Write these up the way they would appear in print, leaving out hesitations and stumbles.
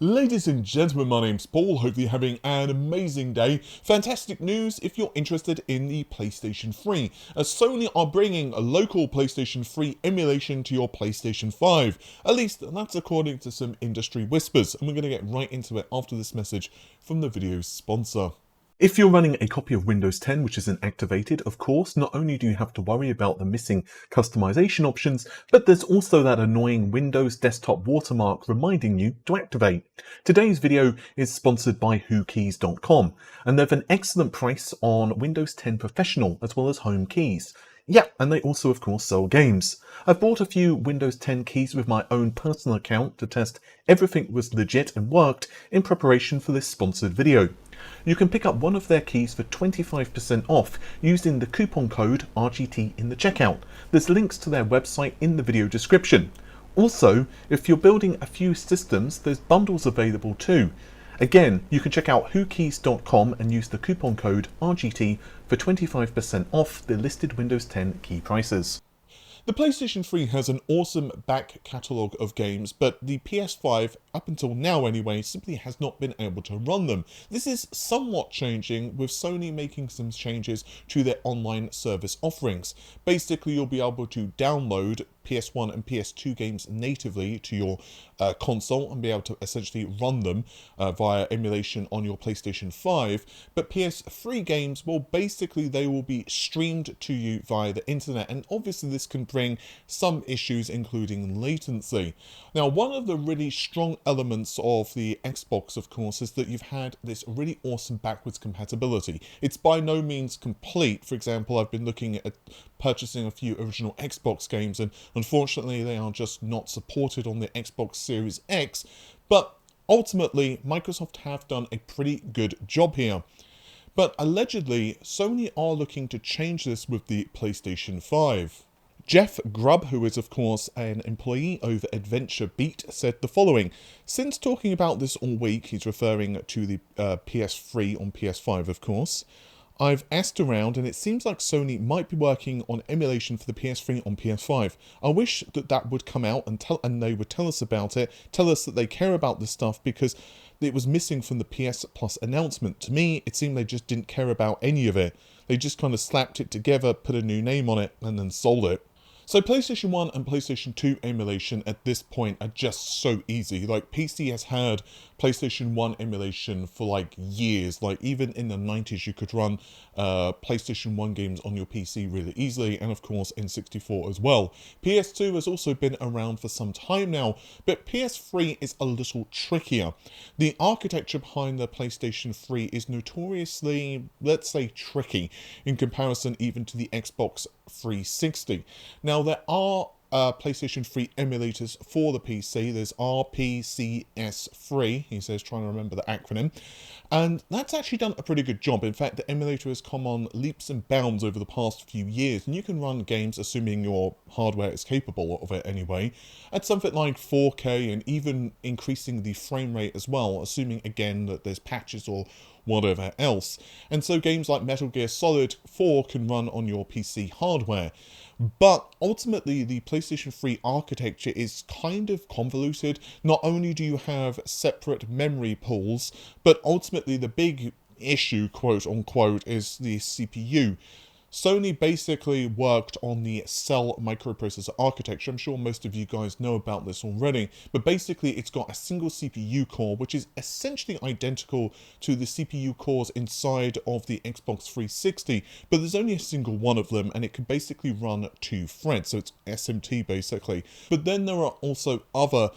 Ladies and gentlemen, my name's Paul. Hope you're having an amazing day. Fantastic news if you're interested in the PlayStation 3, as Sony are bringing a local PlayStation 3 emulation to your PlayStation 5. At least that's according to some industry whispers, and we're going to get right into it after this message from the video's sponsor. If you're running a copy of Windows 10 which isn't activated, of course, not only do you have to worry about the missing customization options, but there's also that annoying Windows desktop watermark reminding you to activate. Today's video is sponsored by WhoKeys.com, and they've an excellent price on Windows 10 Professional as well as Home keys. Yeah, and they also of course sell games. I've bought a few Windows 10 keys with my own personal account to test everything was legit and worked in preparation for this sponsored video. You can pick up one of their keys for 25% off using the coupon code RGT in the checkout. There's links to their website in the video description. Also, if you're building a few systems, there's bundles available too. Again, you can check out WhoKeys.com and use the coupon code RGT for 25% off the listed Windows 10 key prices. The PlayStation 3 has an awesome back catalogue of games, but the PS5, up until now anyway, simply has not been able to run them. This is somewhat changing, with Sony making some changes to their online service offerings. Basically, you'll be able to download PS1 and PS2 games natively to your console and be able to essentially run them via emulation on your PlayStation 5, but PS3 games, well, basically they will be streamed to you via the internet, and obviously this can bring some issues including latency. Now, one of the really strong elements of the Xbox, of course, is that you've had this really awesome backwards compatibility. It's by no means complete. For example, I've been looking at purchasing a few original Xbox games, and unfortunately they are just not supported on the Xbox Series X, but ultimately Microsoft have done a pretty good job here. But allegedly, Sony are looking to change this with the PlayStation 5. Jeff Grubb, who is of course an employee over Adventure Beat, said the following. Since talking about this all week, he's referring to the PS3 on PS5 of course, I've asked around and it seems like Sony might be working on emulation for the PS3 on PS5. I wish that would come out and they would tell us about it, tell us that they care about this stuff, because it was missing from the PS Plus announcement. To me, it seemed they just didn't care about any of it. They just kind of slapped it together, put a new name on it, and then sold it. So PlayStation 1 and PlayStation 2 emulation at this point are just so easy. Like, PC has had PlayStation 1 emulation for like years. Like, even in the 90s you could run PlayStation 1 games on your PC really easily, and of course N64 as well. PS2 has also been around for some time now, but PS3 is a little trickier. The architecture behind the PlayStation 3 is notoriously, let's say, tricky in comparison even to the Xbox 360. Now, there are PlayStation 3 emulators for the PC. There's RPCS3, he says, trying to remember the acronym, and that's actually done a pretty good job. In fact, the emulator has come on leaps and bounds over the past few years, and you can run games, assuming your hardware is capable of it anyway, at something like 4K, and even increasing the frame rate as well, assuming again that there's patches or whatever else. And so games like Metal Gear Solid 4 can run on your PC hardware. But ultimately, the PlayStation 3 architecture is kind of convoluted. Not only do you have separate memory pools, but ultimately the big issue, quote unquote, is the CPU. Sony basically worked on the Cell microprocessor architecture. I'm sure most of you guys know about this already, but basically it's got a single CPU core, which is essentially identical to the CPU cores inside of the Xbox 360, but there's only a single one of them, and it can basically run 2 threads, so it's SMT basically. But then there are also other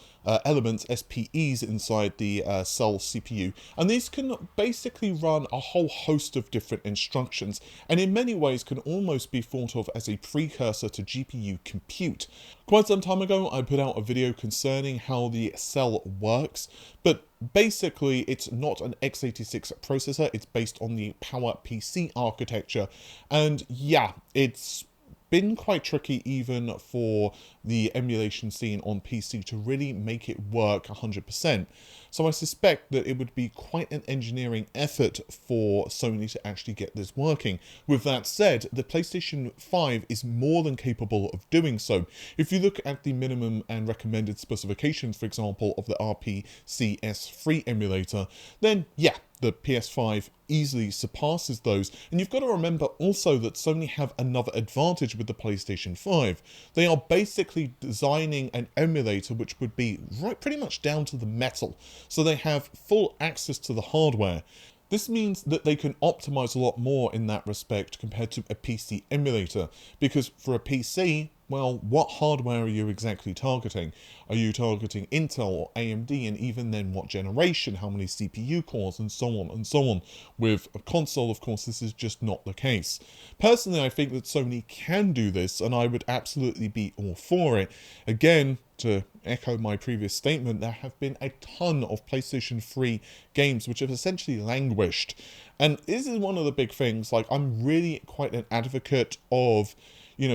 elements, SPEs, inside the Cell CPU, and these can basically run a whole host of different instructions, and in many ways can almost be thought of as a precursor to GPU compute. Quite some time ago, I put out a video concerning how the Cell works, but basically it's not an x86 processor, it's based on the PowerPC architecture, and yeah, it's been quite tricky even for the emulation scene on PC to really make it work 100%. So I suspect that it would be quite an engineering effort for Sony to actually get this working. With that said, the PlayStation 5 is more than capable of doing so. If you look at the minimum and recommended specifications, for example, of the RPCS3 emulator, then yeah, the PS5 easily surpasses those. And you've got to remember also that Sony have another advantage with the PlayStation 5. They are basically designing an emulator which would be right pretty much down to the metal. So they have full access to the hardware. This means that they can optimize a lot more in that respect compared to a PC emulator, because for a PC, well, what hardware are you exactly targeting? Are you targeting Intel or AMD, and even then what generation, how many CPU cores, and so on and so on. With a console, of course, this is just not the case. Personally, I think that Sony can do this, and I would absolutely be all for it. Again, to echo my previous statement, there have been a ton of PlayStation 3 games which have essentially languished. And this is one of the big things. Like, I'm really quite an advocate of,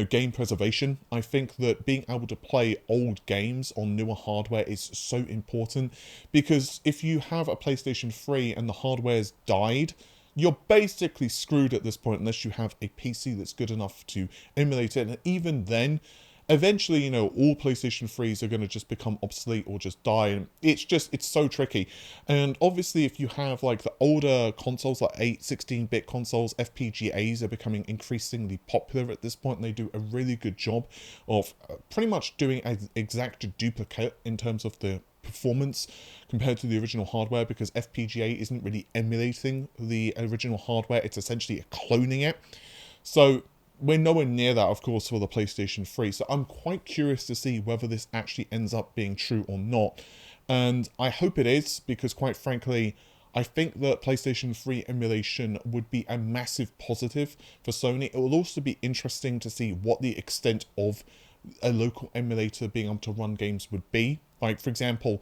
game preservation. I think that being able to play old games on newer hardware is so important, because if you have a PlayStation 3 and the hardware's died, you're basically screwed at this point unless you have a PC that's good enough to emulate it. And even then, eventually, all PlayStation 3s are going to just become obsolete or just die, and it's so tricky. And obviously, if you have like the older consoles, like 16-bit consoles, FPGAs are becoming increasingly popular at this point, and they do a really good job of pretty much doing an exact duplicate in terms of the performance compared to the original hardware, because FPGA isn't really emulating the original hardware, it's essentially cloning it. So we're nowhere near that, of course, for the PlayStation 3, so I'm quite curious to see whether this actually ends up being true or not. And I hope it is, because quite frankly, I think that PlayStation 3 emulation would be a massive positive for Sony. It will also be interesting to see what the extent of a local emulator being able to run games would be. Like, for example,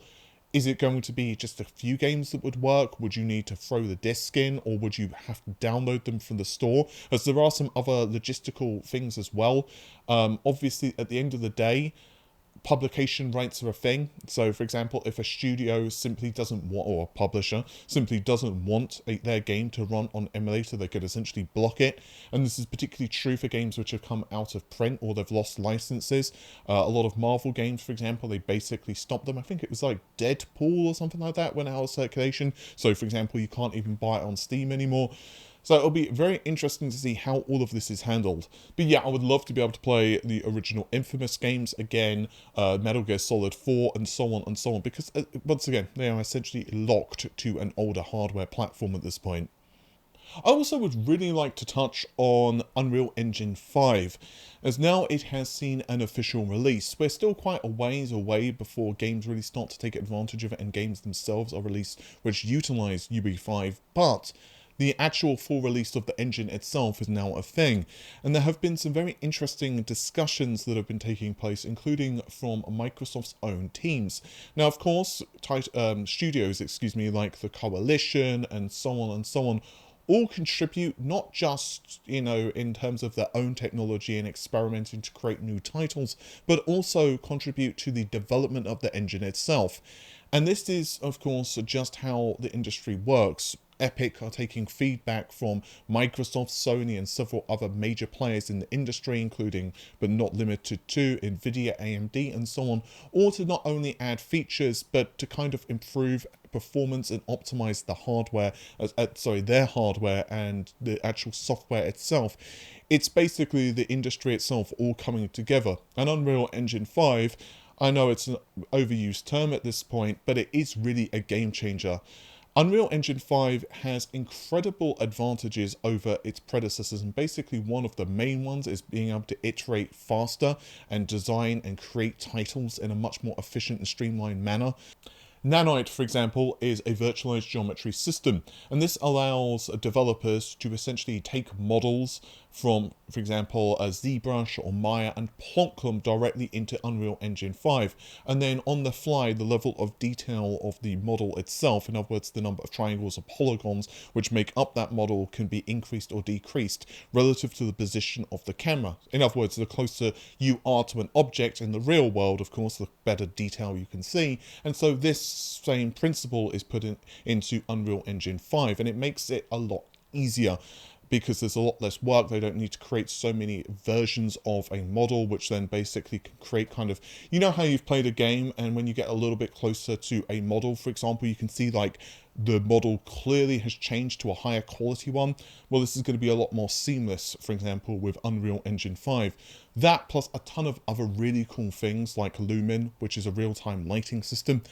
is it going to be just a few games that would work? Would you need to throw the disc in, or would you have to download them from the store? As there are some other logistical things as well. Obviously, at the end of the day, publication rights are a thing. So, for example, if a studio simply doesn't want, or a publisher simply doesn't want their game to run on emulator, they could essentially block it. And this is particularly true for games which have come out of print or they've lost licenses. A lot of Marvel games, for example, they basically stopped them. I think it was like Deadpool or something like that went out of circulation. So, for example, you can't even buy it on Steam anymore. So it'll be very interesting to see how all of this is handled. But yeah, I would love to be able to play the original Infamous games again, Metal Gear Solid 4, and so on and so on, because once again, they are essentially locked to an older hardware platform at this point. I also would really like to touch on Unreal Engine 5, as now it has seen an official release. We're still quite a ways away before games really start to take advantage of it and games themselves are released which utilize UE5, but the actual full release of the engine itself is now a thing, and there have been some very interesting discussions that have been taking place, including from Microsoft's own teams. Now, of course, studios, like the Coalition and so on, all contribute not just, in terms of their own technology and experimenting to create new titles, but also contribute to the development of the engine itself. And this is, of course, just how the industry works. Epic are taking feedback from Microsoft, Sony, and several other major players in the industry, including, but not limited to, Nvidia, AMD, and so on, all to not only add features, but to kind of improve performance and optimize the hardware, their hardware and the actual software itself. It's basically the industry itself all coming together. And Unreal Engine 5, I know it's an overused term at this point, but it is really a game changer. Unreal Engine 5 has incredible advantages over its predecessors, and basically one of the main ones is being able to iterate faster and design and create titles in a much more efficient and streamlined manner. Nanite, for example, is a virtualized geometry system, and this allows developers to essentially take models from, for example, a ZBrush or Maya and plonk them directly into Unreal Engine 5. And then on the fly, the level of detail of the model itself, in other words, the number of triangles or polygons which make up that model, can be increased or decreased relative to the position of the camera. In other words, the closer you are to an object in the real world, of course, the better detail you can see. And so this same principle is put into Unreal Engine 5, and it makes it a lot easier because there's a lot less work. They don't need to create so many versions of a model, which then basically can create kind of, you know how you've played a game and when you get a little bit closer to a model, for example, you can see like the model clearly has changed to a higher quality one. Well, this is going to be a lot more seamless, for example, with Unreal Engine 5. That plus a ton of other really cool things like Lumen, which is a real-time lighting system.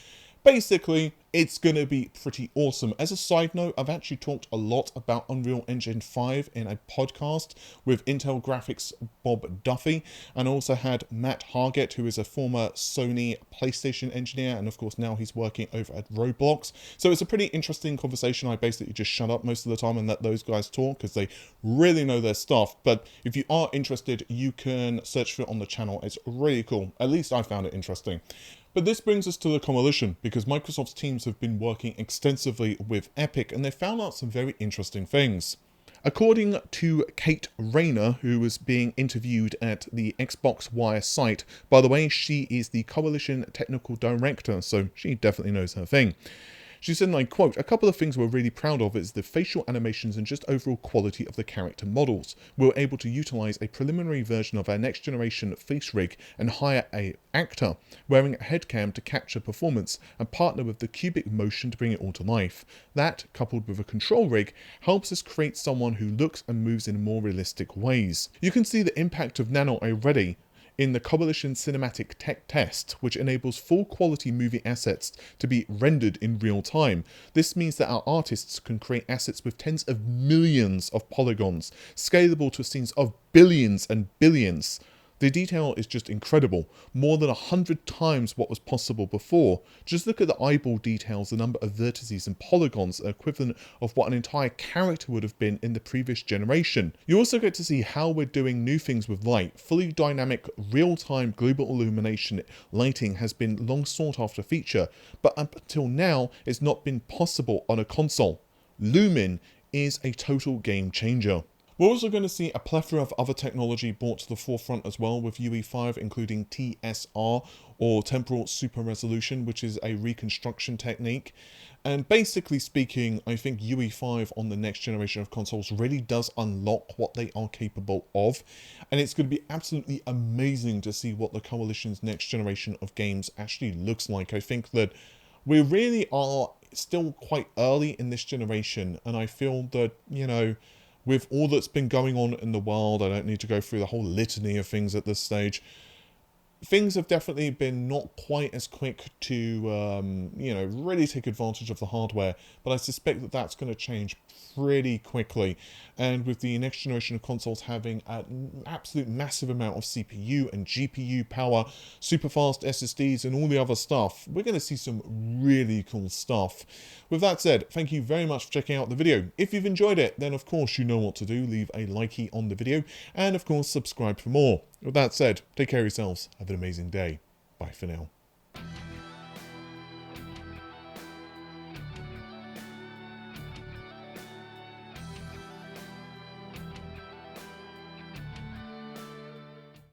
Basically, it's going to be pretty awesome. As a side note, I've actually talked a lot about Unreal Engine 5 in a podcast with Intel Graphics Bob Duffy, and also had Matt Hargett, who is a former Sony PlayStation engineer, and of course now he's working over at Roblox. So it's a pretty interesting conversation. I basically just shut up most of the time and let those guys talk because they really know their stuff. But if you are interested, you can search for it on the channel. It's really cool. At least I found it interesting. But this brings us to the coalition, because Microsoft's teams have been working extensively with Epic, and they found out some very interesting things. According to Kate Rayner, who was being interviewed at the Xbox Wire site, by the way, she is the Coalition Technical Director, so she definitely knows her thing. She said, and I quote, "A couple of things we're really proud of is the facial animations and just overall quality of the character models. We were able to utilize a preliminary version of our next generation face rig and hire an actor wearing a headcam to capture performance and partner with the cubic motion to bring it all to life. That, coupled with a control rig, helps us create someone who looks and moves in more realistic ways. You can see the impact of Nano already in the Coalition Cinematic Tech Test, which enables full quality movie assets to be rendered in real time. This means that our artists can create assets with tens of millions of polygons, scalable to scenes of billions and billions. The detail is just incredible, more than 100 times what was possible before. Just look at the eyeball details, the number of vertices and polygons, equivalent of what an entire character would have been in the previous generation. You also get to see how we're doing new things with light. Fully dynamic, real-time global illumination lighting has been long sought after feature, but up until now it's not been possible on a console. Lumen is a total game changer." We're also going to see a plethora of other technology brought to the forefront as well with UE5, including TSR, or Temporal Super Resolution, which is a reconstruction technique. And basically speaking, I think UE5 on the next generation of consoles really does unlock what they are capable of. And it's going to be absolutely amazing to see what the Coalition's next generation of games actually looks like. I think that we really are still quite early in this generation, and I feel that, you know, with all that's been going on in the world, I don't need to go through the whole litany of things at this stage. Things have definitely been not quite as quick to, you know, really take advantage of the hardware, but I suspect that that's going to change pretty quickly. And with the next generation of consoles having an absolute massive amount of CPU and GPU power, super fast SSDs and all the other stuff, we're going to see some really cool stuff. With that said, thank you very much for checking out the video. If you've enjoyed it, then of course you know what to do. Leave a likey on the video, and of course subscribe for more. With that said, take care of yourselves. Have an amazing day. Bye for now.